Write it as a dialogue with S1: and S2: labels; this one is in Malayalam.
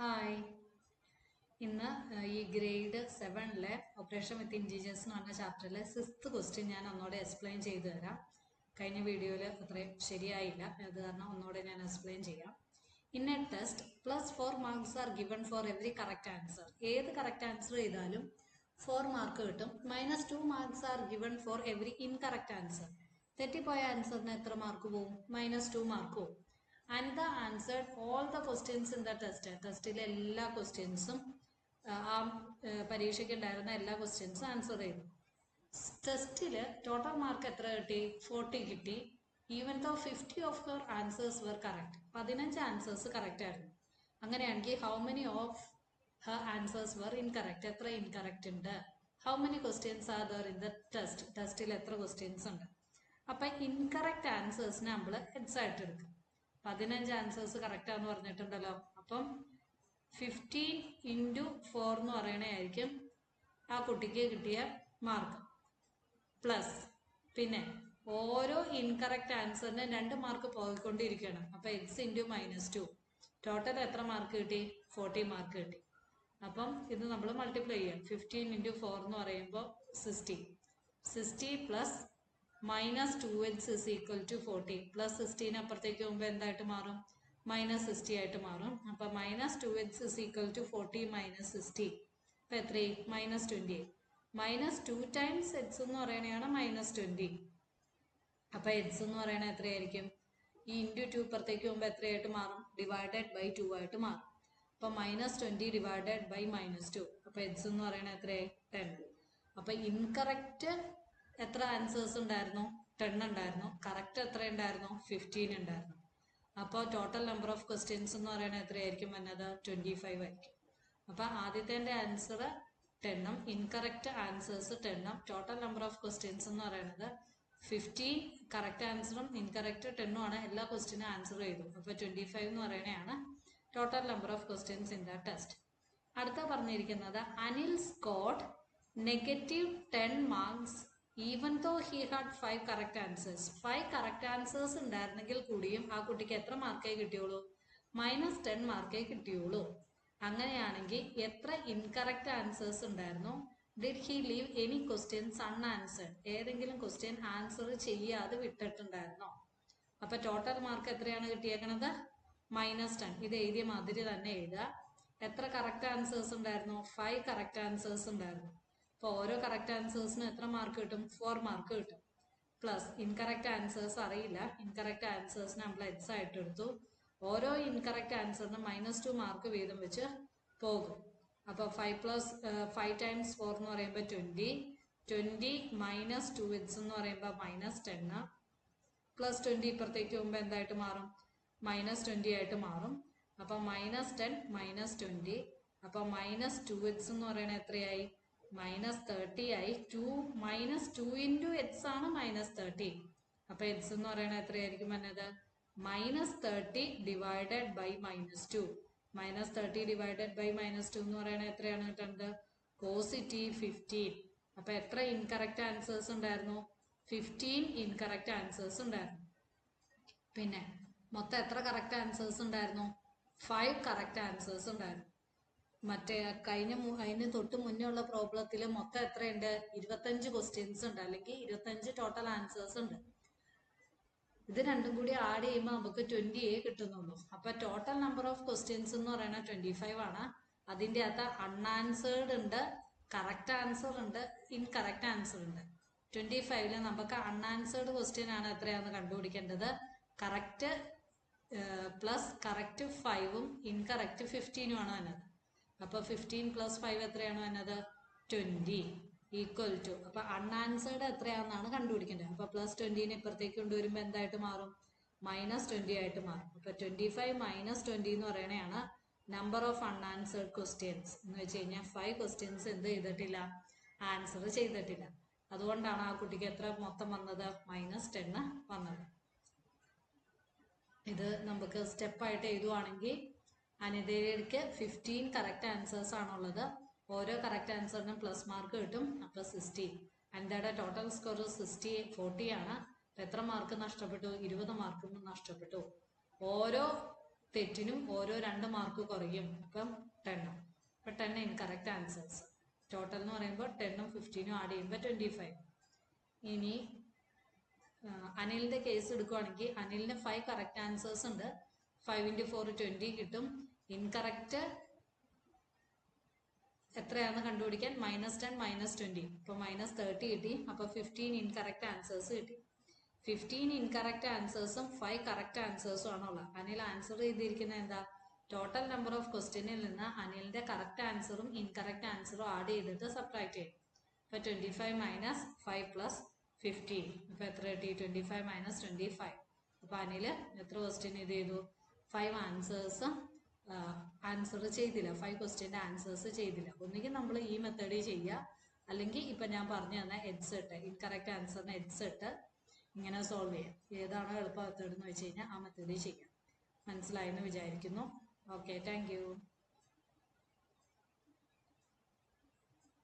S1: ഹായ്. ഇന്ന് ഈ ഗ്രേഡ് 7-ലെ ഓപ്പറേഷൻ വിത്ത് ഇൻറ്റീജേഴ്സ് എന്ന് പറഞ്ഞ ചാപ്റ്ററിലെ 6th ക്വസ്റ്റ്യൻ ഞാൻ ഒന്നുകൂടെ എക്സ്പ്ലെയിൻ ചെയ്തു തരാം. കഴിഞ്ഞ വീഡിയോയിൽ അത്രയും ശരിയായില്ല, അത് കാരണം ഒന്നുകൂടെ ഞാൻ എക്സ്പ്ലെയിൻ ചെയ്യാം. In a test +4 marks are given for every correct answer. ഏത് കറക്റ്റ് ആൻസർ ചെയ്താലും 4 മാർക്ക് കിട്ടും. -2 marks are given for every incorrect answer. തെറ്റിപ്പോയ ആൻസറിന് എത്ര മാർക്ക് പോവും? -2 മാർക്ക് പോവും. And the answered all the questions in the test. ടെസ്റ്റിലെ എല്ലാ ക്വസ്റ്റ്യൻസും ആ പരീക്ഷയ്ക്ക് ഉണ്ടായിരുന്ന എല്ലാ ക്വസ്റ്റ്യൻസും ആൻസർ ചെയ്തു. ടെസ്റ്റിൽ ടോട്ടൽ മാർക്ക് എത്ര കിട്ടി? 40 കിട്ടി. Even though 50 of her answers were correct. 15 answers correct ആയിരുന്നു. അങ്ങനെയാണെങ്കിൽ how many of her answers were incorrect? എത്ര ഇൻകറക്റ്റ് ഉണ്ട്? How many questions are there in the test? ടെസ്റ്റിൽ എത്ര ക്വസ്റ്റ്യൻസ് ഉണ്ട്? അപ്പം ഇൻകറക്റ്റ് ആൻസേഴ്സിനെ നമ്മൾ ഹെഡ്സ് ആയിട്ട് എടുക്കും. 15 ആൻസേഴ്സ് കറക്റ്റ് ആണെന്ന് പറഞ്ഞിട്ടുണ്ടല്ലോ. അപ്പം 15 × 4 എന്ന് പറയണതായിരിക്കും ആ കുട്ടിക്ക് കിട്ടിയ മാർക്ക്. പ്ലസ് പിന്നെ ഓരോ ഇൻകറക്റ്റ് ആൻസറിന് 2 മാർക്ക് പോയിക്കൊണ്ടിരിക്കണം. അപ്പം x × -2 ടോട്ടൽ എത്ര മാർക്ക് കിട്ടി? 40 മാർക്ക് കിട്ടി. അപ്പം ഇത് നമ്മൾ മൾട്ടിപ്ലൈ ചെയ്യാം. 15 × 4 എന്ന് പറയുമ്പോൾ 60 പ്ലസ് -2x = 40 പ്ലസ് 16 അപ്പുറത്തേക്ക് പോകുമ്പോൾ എന്തായിട്ട് മാറും? -60 ആയിട്ട് മാറും. അപ്പം -2x = 40 - 60 അപ്പം എത്രയായി? -20. -2 ടൈംസ് x എന്ന് പറയണതാണ് -20. അപ്പം x എന്ന് പറയണത് എത്രയായിരിക്കും? ഈ × 2 ഇപ്പുറത്തേക്ക് പോകുമ്പോൾ എത്രയായിട്ട് മാറും? ÷ 2 ആയിട്ട് മാറും. അപ്പം -20 ഡിവൈഡഡ് ബൈ -2. അപ്പം x എന്ന് പറയണത് എത്രയായി? 10. അപ്പം ഇൻകറക്റ്റ് എത്ര ആൻസേഴ്സ് ഉണ്ടായിരുന്നു? 10 ഉണ്ടായിരുന്നു. കറക്റ്റ് എത്ര ഉണ്ടായിരുന്നു? 15 ഉണ്ടായിരുന്നു. അപ്പോൾ ടോട്ടൽ നമ്പർ ഓഫ് ക്വസ്റ്റ്യൻസ് എന്ന് പറയുന്നത് എത്രയായിരിക്കും വന്നത്? 25 ആയിരിക്കും. അപ്പം ആദ്യത്തെ ആൻസർ 10ഉം ഇൻകറക്റ്റ് ആൻസേഴ്സ് 10ഉം ടോട്ടൽ നമ്പർ ഓഫ് ക്വസ്റ്റ്യൻസ് എന്ന് പറയുന്നത് 15 കറക്റ്റ് ആൻസറും ഇൻകറക്റ്റ് 10ഉം ആണ്. എല്ലാ ക്വസ്റ്റ്യനും ആൻസർ ചെയ്തു. അപ്പോൾ 25 എന്ന് പറയുന്നതാണ് total number of questions in the test. അടുത്ത പറഞ്ഞിരിക്കുന്നത് Anil scored -10 marks even though he had 5 correct answers. 5 correct answers ഉണ്ടായിരുന്നെങ്കിൽ കൂടിയും ആ കുട്ടിക്ക് എത്ര മാർക്കേ കിട്ടിയുള്ളൂ? -10 മാർക്കേ കിട്ടിയുള്ളൂ. അങ്ങനെയാണെങ്കിൽ എത്ര ഇൻകറക്റ്റ് ആൻസേഴ്സ് ഉണ്ടായിരുന്നു? Did he leave any questions unanswered? ഏതെങ്കിലും ക്വസ്റ്റ്യൻ ആൻസർ ചെയ്യാതെ വിട്ടിട്ടുണ്ടായിരുന്നോ? അപ്പൊ ടോട്ടൽ മാർക്ക് എത്രയാണ് കിട്ടിയേക്കണത്? -10. ഇത് എഴുതിയ മാതിരി തന്നെ എഴുതുക. എത്ര കറക്റ്റ് ആൻസേഴ്സ് ഉണ്ടായിരുന്നു? 5 കറക്റ്റ് ആൻസേഴ്സ് ഉണ്ടായിരുന്നു. അപ്പോൾ ഓരോ കറക്റ്റ് ആൻസേഴ്സിന് എത്ര മാർക്ക് കിട്ടും? 4 മാർക്ക് കിട്ടും. പ്ലസ് ഇൻകറക്റ്റ് ആൻസേഴ്സ് അറിയില്ല. ഇൻകറക്റ്റ് ആൻസേഴ്സിന് നമ്മൾ എക്സ് ആയിട്ട് എടുത്തു. ഓരോ ഇൻകറക്റ്റ് ആൻസറിന് -2 മാർക്ക് വീതം വെച്ച് പോകും. അപ്പോൾ 5 ടൈംസ് 4 എന്ന് പറയുമ്പോൾ 20 -2x എന്ന് പറയുമ്പോൾ -10 പ്ലസ് 20 ഇപ്പുറത്തേക്ക് പോകുമ്പോൾ എന്തായിട്ട് മാറും? -20 ആയിട്ട് മാറും. അപ്പം -10 -20 അപ്പം -2x എന്ന് പറയുന്നത് എത്രയായി? -30 ആയി. -2 × x ആണ് -30. അപ്പൊ x എന്ന് പറയുന്നത് എത്രയായിരിക്കും വന്നത്? -30 ഡിവൈഡഡ് ബൈ -2. -30 ഡിവൈഡഡ് ബൈ -2 എന്ന് പറയുന്നത് എത്രയാണ് കിട്ടുന്നത്? +15. അപ്പൊ എത്ര ഇൻകറക്റ്റ് ആൻസേഴ്സ് ഉണ്ടായിരുന്നു? 15 ഇൻകറക്റ്റ് ആൻസേഴ്സ് ഉണ്ടായിരുന്നു. പിന്നെ മൊത്തം എത്ര കറക്റ്റ് ആൻസേഴ്സ് ഉണ്ടായിരുന്നു? 5 കറക്റ്റ് ആൻസേഴ്സ് ഉണ്ടായിരുന്നു. മറ്റേ അതിന് തൊട്ട് മുന്നേ ഉള്ള പ്രോബ്ലത്തിൽ മൊത്തം എത്രയുണ്ട്? 25 ക്വസ്റ്റ്യൻസ് ഉണ്ട്, അല്ലെങ്കിൽ 25 ടോട്ടൽ ആൻസേഴ്സ് ഉണ്ട്. ഇത് രണ്ടും കൂടി ആഡ് ചെയ്യുമ്പോൾ നമുക്ക് 20 കിട്ടുന്നുള്ളൂ. അപ്പൊ ടോട്ടൽ നമ്പർ ഓഫ് ക്വസ്റ്റ്യൻസ് എന്ന് പറയുന്നത് 25 ആണ്. അതിൻ്റെ അകത്ത് അൺആൻസേർഡ് ഉണ്ട്, കറക്റ്റ് ആൻസർ ഉണ്ട്, ഇൻകറക്റ്റ് ആൻസർ ഉണ്ട്. 25ൽ നമുക്ക് അൺആൻസേർഡ് ക്വസ്റ്റ്യൻ ആണ് എത്രയാണെന്ന് കണ്ടുപിടിക്കേണ്ടത്. കറക്റ്റ് പ്ലസ് കറക്റ്റ് 5ഉം ഇൻകറക്റ്റ് 15ഉം ആണ് വന്നത്. അപ്പോൾ 15 + 5 എത്രയാണ് വന്നത്? 20 ഈക്വൽ ടു. അപ്പൊ അൺആൻസേർഡ് എത്രയാണെന്നാണ് കണ്ടുപിടിക്കേണ്ടത്. അപ്പൊ +20നെ ഇപ്പുറത്തേക്ക് കൊണ്ടുവരുമ്പോൾ എന്തായിട്ട് മാറും? -20 ആയിട്ട് മാറും. അപ്പൊ 25 - 20 എന്ന് പറയണതാണ് നമ്പർ ഓഫ് അൺആൻസേർഡ് ക്വസ്റ്റ്യൻസ്. എന്ന് വെച്ച് കഴിഞ്ഞാൽ 5 ക്വസ്റ്റ്യൻസ് എന്ത് ചെയ്തിട്ടില്ല? ആൻസർ ചെയ്തിട്ടില്ല. അതുകൊണ്ടാണ് ആ കുട്ടിക്ക് എത്ര മൊത്തം വന്നത്? -10 വന്നത്. ഇത് നമുക്ക് സ്റ്റെപ്പായിട്ട് എഴുതുവാണെങ്കിൽ അനിതയ്ക്ക് 15 കറക്റ്റ് ആൻസേഴ്സ് ആണുള്ളത്. ഓരോ കറക്റ്റ് ആൻസറിനും പ്ലസ് മാർക്ക് കിട്ടും. അപ്പോൾ 60. അനിതയുടെ ടോട്ടൽ സ്കോർ 40 ആണ്. എത്ര മാർക്ക് നഷ്ടപ്പെട്ടു? 20 മാർക്ക് നഷ്ടപ്പെട്ടു. ഓരോ തെറ്റിനും ഓരോ 2 മാർക്ക് കുറയും. അപ്പം 10. അപ്പം 10 ഇൻകറക്റ്റ് ആൻസേഴ്സ്. ടോട്ടൽ എന്ന് പറയുമ്പോൾ 10ഉം 15ഉം ആഡ് ചെയ്യുമ്പോൾ 25. ഇനി അനിലിന്റെ കേസ് എടുക്കുവാണെങ്കിൽ അനിലിന് 5 കറക്റ്റ് ആൻസേഴ്സ് ഉണ്ട്. 5 × 4 20 കിട്ടും. ഇൻകറക്റ്റ് എത്രയാണെന്ന് കണ്ടുപിടിക്കാൻ -10 -20. അപ്പോൾ -30 കിട്ടി. അപ്പോൾ 15 ഇൻകറക്റ്റ് ആൻസേഴ്സ് കിട്ടി. 15 ഇൻകറക്റ്റ് ആൻസേഴ്സും 5 കറക്റ്റ് ആൻസേഴ്സും ആണുള്ളത്. അനിൽ ആൻസർ ചെയ്തിരിക്കുന്നത് എന്താ? ടോട്ടൽ നമ്പർ ഓഫ് ക്വസ്റ്റ്യനിൽ നിന്ന് അനിലിന്റെ കറക്റ്റ് ആൻസറും ഇൻകറക്റ്റ് ആൻസറും ആഡ് ചെയ്തിട്ട് സബ്ട്രാക്ട് ചെയ്യും. അപ്പോൾ 25 - 5 + 15. അപ്പോൾ എത്ര കിട്ടി? 25 - 25. അപ്പോൾ അനിൽ എത്ര ക്വസ്റ്റ്യൻ ഇത് ചെയ്തു? 5 ആൻസേഴ്സ് ആൻസർ ചെയ്തില്ല. 5 ക്വസ്റ്റ്യൻ്റെ ആൻസേഴ്സ് ചെയ്തില്ല. ഒന്നുകിൽ നമ്മൾ ഈ മെത്തേഡിൽ ചെയ്യുക, അല്ലെങ്കിൽ ഇപ്പം ഞാൻ പറഞ്ഞു തന്ന എഡ്സ് ഇട്ട് ഇൻകറക്റ്റ് ആൻസറിന് എഡ്സ് ഇട്ട് ഇങ്ങനെ സോൾവ് ചെയ്യാം. ഏതാണോ എളുപ്പ മെത്തേഡ് എന്ന് വെച്ച് കഴിഞ്ഞാൽ ആ മെത്തേഡിൽ ചെയ്യാം. മനസ്സിലായെന്ന് വിചാരിക്കുന്നു. Okay, thank you.